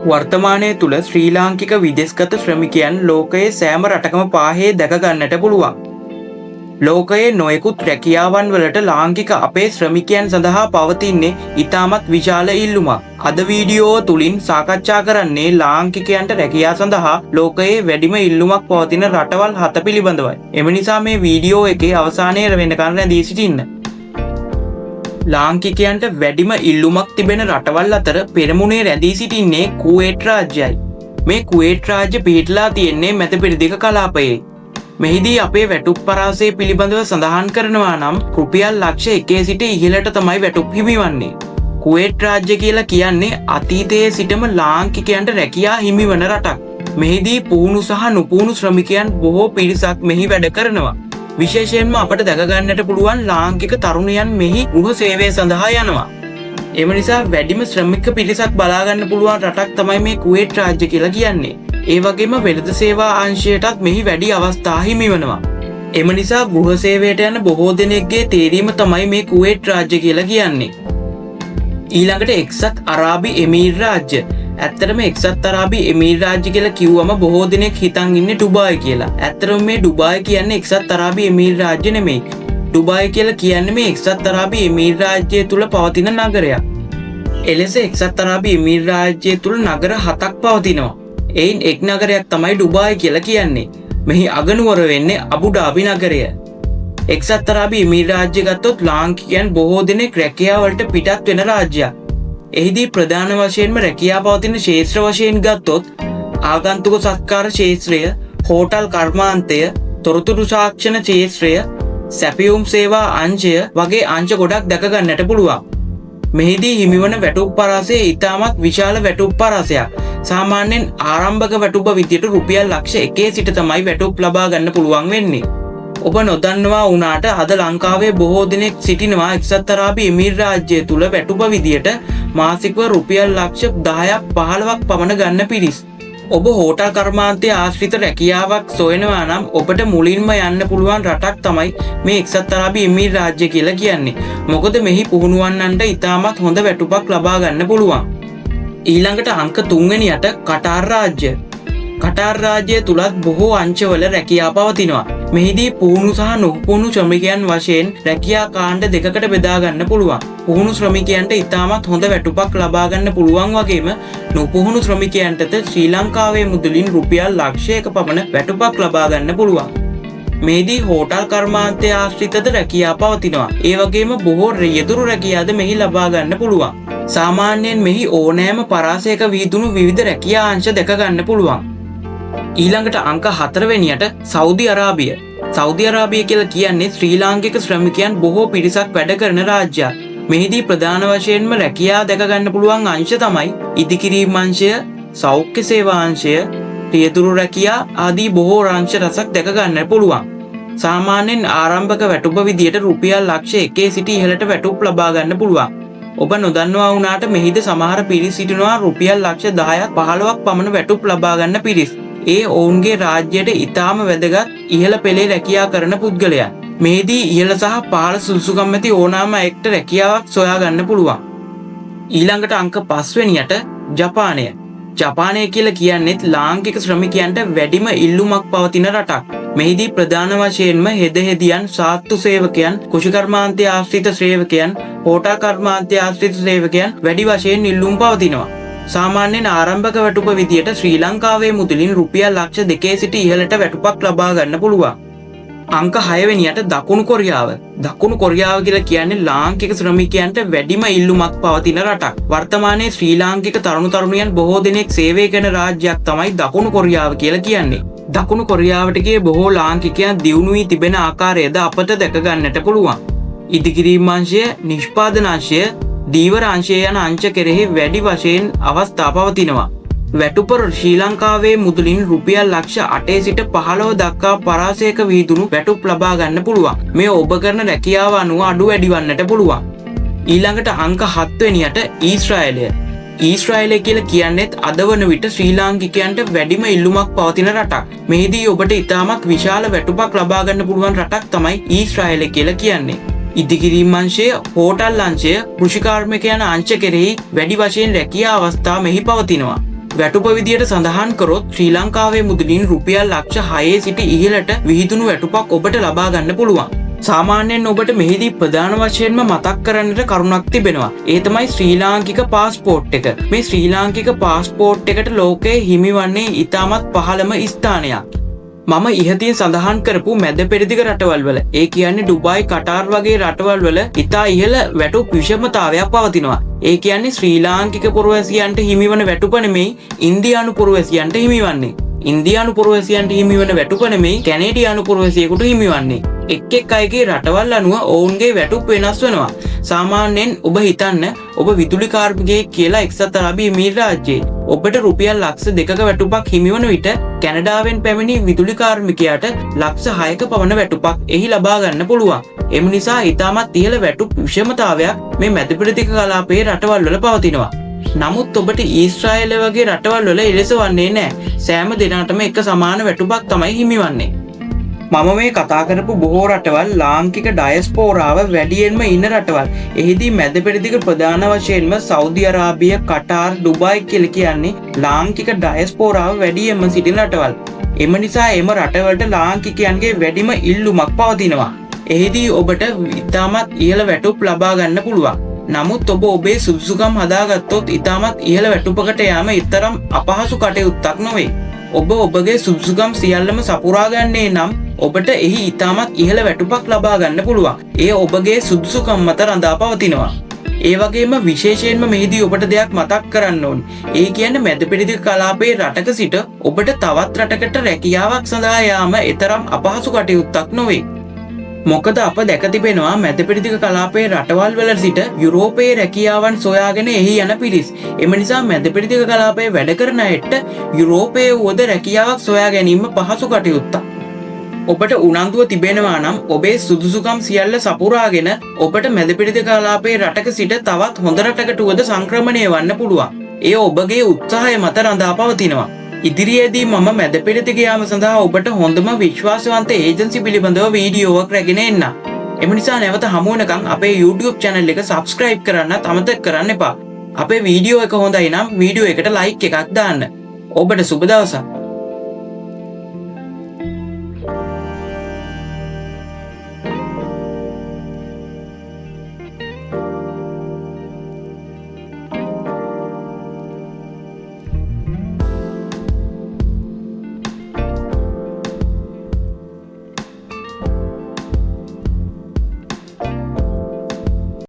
වර්තමානය තුළ ශ්‍රී ලාංකික විදෙස්ගත ශ්‍රමිකයන් ලෝකයේ සෑම රටකම පාහේ දැක ගන්නට පුළුවන්. ලෝකයේ නොයෙකුත් රැකියාවන් වලට ලාංකික අපේ ශ්‍රමිකයන් සඳහා පවතින්නේ ඉතාමත් විශාල ඉල්ලුමක්. අද වීඩියෝ තුලින් සාකච්ඡා කරන්නේ ලාංකිකයන්ට රැකියාව සඳහා ලෝකයේ වැඩිම ඉල්ලුමක් පවතින රටවල් 7 පිළිබඳවයි. එම නිසා මේ වීඩියෝ එකේ අවසානයේ වෙනකන් රැඳී සිටින්න. ලාංකිකයන්ට වැඩිම ඉල්ලුමක් තිබෙන රටවල් අතර පෙරමුණේ රැඳී සිටින්නේ කුවේට් රාජ්‍යයි. මේ කුවේට් රාජ්‍ය පිහිටලා තියෙන්නේ මැද පෙරදිග කලාපයේ. මෙහිදී අපේ වැටුප් පරාසය පිළිබඳව සඳහන් කරනවා නම් රුපියල් ලක්ෂ 1 සිට ඉහළට තමයි වැටුප් හිමිවන්නේ. කුවේට් රාජ්‍ය කියලා කියන්නේ අතීතයේ සිටම ලාංකිකයන්ට රැකියාව හිමිවන රටක්. මෙහිදී පුහුණු සහ නුපුහුණු ශ්‍රමිකයන් බොහෝ පිරිසක් මෙහි වැඩ කරනවා. විශේෂයෙන්ම අපට දැක ගන්නට පුළුවන් ලාංකික තරුණයන් මෙහි ගෘහ සේවය සඳහා යනවා. එම නිසා වැඩිම ශ්‍රමික පිරිසක් බලා ගන්න පුළුවන් රටක් තමයි මේ කුවේට් රාජ්‍ය කියලා කියන්නේ. ඒ වගේම වෙළඳ සේවා අංශයටත් මෙහි වැඩි අවස්ථා හිමි වෙනවා. එම නිසා ගෘහ සේවයට යන බොහෝ දෙනෙක්ගේ තේරීම තමයි මේ කුවේට් රාජ්‍ය කියලා කියන්නේ. ඊළඟට එක්සත් අරාබි එමීර් රාජ්‍ය. ඇත්තටම එක්සත් අරාබි එමීර් රාජ්‍ය කියලා කිව්වම බොහෝ දෙනෙක් හිතන් ඉන්නේ ඩුබායි කියලා. ඇත්තටම මේ ඩුබායි කියන්නේ එක්සත් අරාබි එමීර් රාජ්‍ය නෙමෙයි. ඩුබායි කියලා කියන්නේ මේ එක්සත් අරාබි එමීර් රාජ්‍යය තුල පවතින නගරයක්. එලෙස එක්සත් අරාබි එමීර් රාජ්‍යය තුල නගර 7ක් පවතිනවා. එයින් එක් නගරයක් තමයි ඩුබායි කියලා කියන්නේ. මෙහි අගනුවර වෙන්නේ අබුඩාබි නගරය. එක්සත් අරාබි එමීර් රාජ්‍ය ගත්තොත් ලාංකිකයන් බොහෝ දෙනෙක් රැකියාව වලට පිටත් වෙන රාජ්‍යයක්. එහිදී ප්‍රධාන වශයෙන්ම රැකියාව පවතින ක්ෂේත්‍ර වශයෙන් ගත්තොත් ආගන්තුක සත්කාර ක්ෂේත්‍රය, හෝටල් කර්මාන්තය, තොරතුරු සාක්ෂණ ක්ෂේත්‍රය, සැපයුම් සේවා අංශය වගේ අංශ ගොඩක් දැක ගන්නට පුළුවන්. මෙහිදී හිමිවන වැටුප් පරාසය ඉතාමත් විශාල වැටුප් පරාසයක්. සාමාන්‍යයෙන් ආරම්භක වැටුප විදියට රුපියල් ලක්ෂ 1 සිට තමයි වැටුප් ලබා ගන්න පුළුවන් වෙන්නේ. ඔබ නොදන්නවා වුණාට අද ලංකාවේ බොහෝ දෙනෙක් සිටිනවා එක්සත් අරාබි එමීර් රාජ්‍යය තුල වැටුප විදියට මාසිකව රුපියල් ලක්ෂ 10ක් 15ක් පමණ ගන්න පිරිස්. ඔබ හෝටල් කර්මාන්තයේ ආශ්‍රිත රැකියාවක් සොයනවා නම් ඔබට මුලින්ම යන්න පුළුවන් රටක් තමයි මේ එක්සත් අරාබි එමීර් රාජ්‍ය කියලා කියන්නේ. මොකද මෙහි පුහුණුවන්නන්ට ඉතාමත් හොඳ වැටුපක් ලබා ගන්න පුළුවන්. ඊළඟට අංක 3 වෙනියට කටාර් රාජ්‍ය. කටාර් රාජ්‍යය තුලත් බොහෝ අංශවල රැකියාව පවතිනවා. මෙහිදී පුහුණු සහ නොපුහුණු ශ්‍රමිකයන් වශයෙන් රැකියා කාණ්ඩ දෙකකට බෙදා ගන්න පුළුවන්. පුහුණු ශ්‍රමිකයන්ට ඉතාමත් හොඳ වැටුපක් ලබා ගන්න පුළුවන් වගේම නොපුහුණු ශ්‍රමිකයන්ටද ශ්‍රී ලංකාවේ මුදලින් රුපියල් ලක්ෂයක පමණ වැටුපක් ලබා ගන්න පුළුවන්. මෙහිදී හෝටල් කර්මාන්තය ආශ්‍රිතද රැකියාව පවතිනවා. ඒ වගේම බොහෝ රියදුරු රැකියාවද මෙහි ලබා ගන්න පුළුවන්. සාමාන්‍යයෙන් මෙහි ඕනෑම පරාසයක විහිදුණු විවිධ රැකියා අංශ දැක ගන්න පුළුවන්. ඊළඟට අංක 4 වෙනියට සෞදි අරාබිය. සෞදි අරාබිය කියලා කියන්නේ ශ්‍රී ලාංකික ශ්‍රමිකයන් බොහෝ පිරිසක් වැඩ කරන රාජ්‍යයක්. මෙහිදී ප්‍රධාන වශයෙන්ම රැකියාව දැක ගන්න පුළුවන් අංශ තමයි ඉදිකිරීම් අංශය, සෞඛ්‍ය සේවා අංශය, රියදුරු රැකියා ආදී බොහෝ අංශ රසක් දැක ගන්න පුළුවන්. සාමාන්‍යයෙන් ආරම්භක වැටුප විදියට රුපියල් ලක්ෂ 1 සිට ඉහළට වැටුප් ලබා ගන්න පුළුවන්. ඔබ නොදන්නවා වුණාට මෙහිද සමහර පිරිස් සිටිනවා රුපියල් ලක්ෂ 10ක් 15ක් පමණ වැටුප් ලබා ගන්න පිරිස්. ඒ ඔවුන්ගේ රාජ්‍යයට ඉතාම වැදගත් ඉහළ පෙළේ රැකියාව කරන පුද්ගලයන්. මෙහිදී ඉහළ සහ පහළ සුදුසුකම් ඇති ඕනෑම එක්ට රැකියාවක් සොයා ගන්න පුළුවන්. ඊළඟට අංක 5 වෙනියට ජපානය. ජපානය කියලා කියන්නේත් ලාංකික ශ්‍රමිකයන්ට වැඩිම ඉල්ලුමක් පවතින රටක්. මෙහිදී ප්‍රධාන වශයෙන්ම හෙදහෙදියන්, සාත්තු සේවකයන්, කුෂිකර්මාන්තය ආශ්‍රිත සේවකයන්, හෝටල් කර්මාන්තය ආශ්‍රිත සේවකයන් වැඩි වශයෙන් ඉල්ලුම් පවතිනවා. සාමාන්‍යයෙන් ආරම්භක වැටුප විදියට ශ්‍රී ලංකාවේ මුදලින් රුපියල් ලක්ෂ 2 සිට ඉහළට වැටුපක් ලබා ගන්න පුළුවන්. අංක 6 වෙනියට දකුණු කොරියාව. දකුණු කොරියාව කියලා කියන්නේ ලාංකික ශ්‍රමිකයන්ට වැඩිම ඉල්ලුමක් පවතින රටක්. වර්තමානයේ ශ්‍රී ලාංකික තරුණ තරුණියන් බොහෝ දෙනෙක් සේවය කරන රාජ්‍යයක් තමයි දකුණු කොරියාව කියලා කියන්නේ. දකුණු කොරියාවට ගිය බොහෝ ලාංකිකයන් දියුණු වී තිබෙන ආකාරයද අපට දැක ගන්නට පුළුවන්. ඉදිකිරීම් අංශය, නිෂ්පාදන අංශය, දීවර අංශය යන අංශ කෙරෙහි වැඩි වශයෙන් අවස්ථා පවතිනවා. වැටුප ශ්‍රී ලංකාවේ මුදලින් රුපියල් ලක්ෂ 8 සිට 15 දක්වා පරාසයක විහිදුණු වැටුප් ලබා ගන්න පුළුවන්. මේ ඔබ කරන රැකියාව අනුව අඩු වැඩි වන්නට පුළුවන්. ඊළඟට අංක 7 වෙනියට ඊශ්‍රායලය. ඊශ්‍රායලය කියලා කියන්නේත් අද වන විට ශ්‍රී ලාංකිකයන්ට වැඩිම ඉල්ලුමක් පවතින රටක්. මෙහිදී ඔබට ඉතාමත් විශාල වැටුපක් ලබා ගන්න පුළුවන් රටක් තමයි ඊශ්‍රායලය කියලා කියන්නේ. ඉදිකිරීම් අංශය, හෝටල් අංශය, කෘෂිකාර්මිකයන් අංශ කෙරෙහි වැඩි වශයෙන් රැකියා අවස්ථා මෙහි පවතිනවා. වැටුප විදියට සඳහන් කරොත් ශ්‍රී ලංකාවේ මුදලින් රුපියල් ලක්ෂ 6 සිට ඉහළට විහිදුණු වැටුපක් ඔබට ලබා ගන්න පුළුවන්. සාමාන්‍යයෙන් ඔබට මෙහිදී ප්‍රධාන වශයෙන්ම මතක් කරන්නට කරුණක් තිබෙනවා. ඒ තමයි ශ්‍රී ලාංකික පාස්පෝර්ට් එක. මේ ශ්‍රී ලාංකික පාස්පෝර්ට් එකට ලෝකයේ හිමිවන්නේ ඉතාමත් පහළම ස්ථානයක්. මම ඉහතින් සඳහන් කරපු මැද පෙරදිග රටවල් වල, ඒ කියන්නේ ඩුබායි, කටාර් වගේ රටවල් වල ඉතා ඉහළ වැටුප් විෂමතාවයක් පවතිනවා. ඒ කියන්නේ ශ්‍රී ලාංකික පුරවැසියන්ට හිමිවන වැටුප නෙමෙයි ඉන්දියානු පුරවැසියන්ට හිමිවන්නේ. ඉන්දියානු පුරවැසියන්ට හිමිවන වැටුප නෙමෙයි කැනේඩියානු පුරවැසියෙකුට හිමිවන්නේ. එක් අයගේ රටවල් අනුව ඔවුන්ගේ වැටුප් වෙනස් වෙනවා. සාමාන්‍යයෙන් ඔබ හිතන්න ඔබ විදුලි කාර්මිකයෙක් කියලා එක්සත් අරාබි එමිරාජ්‍යයේ ඔබට රුපියල් ලක්ෂ 2ක වැටුපක් හිමිවන විට කැනඩාවෙන් පැමිණි විදුලි කාර්මිකයාට ලක්ෂ 6ක පමණ වැටුපක් එහි ලබා ගන්න පුළුවන්. එම නිසා ඉතාමත් ඉහළ වැටුප් විෂමතාවයක් මේ මැදපෙරදිග කලාපයේ රටවල් වල පවතිනවා. නමුත් ඔබට ඊශ්‍රායලය වගේ රටවල් වල එලෙස වන්නේ නැහැ. සෑම දෙනාටම එක සමාන වැටුපක් තමයි හිමිවන්නේ. මම මේ කතා කරපු බොහෝ රටවල් ලාංකික ඩයස්පෝරාව වැඩියෙන්ම ඉන්න රටවල්. එහිදී මැද පෙරදිග ප්‍රධාන වශයෙන්ම සෞදි අරාබිය, කටාර්, ඩුබායි කියලා කියන්නේ ලාංකික ඩයස්පෝරාව වැඩියෙන්ම සිටින රටවල්. එම නිසා එම රටවලට ලාංකිකයන්ගේ වැඩිම ඉල්ලුමක් පවතිනවා. එහිදී ඔබට ඉතාමත් ඉහළ වැටුප් ලබා ගන්න පුළුවන්. නමුත් ඔබ ඔබේ සුදුසුකම් හදාගත්තොත් ඉතාමත් ඉහළ වැටුපකට යාම ඊතරම් අපහසු කටයුත්තක් නොවේ. ඔබ ඔබගේ සුදුසුකම් සියල්ලම සපුරා ගන්නේ නම් ඔබට එහි ඉතාමත් ඉහළ වැටුපක් ලබා ගන්න පුළුවන්. එය ඔබගේ සුදුසුකම් මත රඳා පවතිනවා. ඒ වගේම විශේෂයෙන්ම මෙහිදී ඔබට දෙයක් මතක් කරන්න ඕන. ඒ කියන්නේ මැද පෙරදිග කලාපයේ රටක සිට ඔබට තවත් රටකට රැකියාවක් සඳහා යාම ඊතරම් අපහසු කටයුත්තක් නොවේ. මොකද අප දැක තිබෙනවා මැද පෙරදිග කලාපයේ රටවල් වල සිට යුරෝපයේ රැකියාවන් සොයාගෙන එහි යන පිරිස්. එම නිසා මැද පෙරදිග කලාපයේ වැඩ කරන අයට යුරෝපයේ වුවද රැකියාවක් සොයා ගැනීම පහසු කටයුත්තක්. ඔබට උනන්දුව තිබෙනවා නම් ඔබේ සුදුසුකම් සියල්ල සපුරාගෙන ඔබට මැද පෙරදිග කලාපයේ රටක සිට තවත් හොඳ රටකට වුවද සංක්‍රමණය වන්න පුළුවන්. එය ඔබගේ උත්සාහය මත රඳා පවතිනවා. ඉදිරියේදී මම මැද පෙරදිග යාම සඳහා ඔබට හොඳම විශ්වාසවන්ත ඒජන්සි පිළිබඳව වීඩියෝවක් රැගෙන එන්න. එම නිසා නැවත හමු වෙනකන් අපේ YouTube channel එක subscribe කරන්නත් අමතක කරන්න එපා. අපේ වීඩියෝ එක හොඳයි නම් වීඩියෝ එකට like එකක් දාන්න. ඔබට සුබ දවසක්.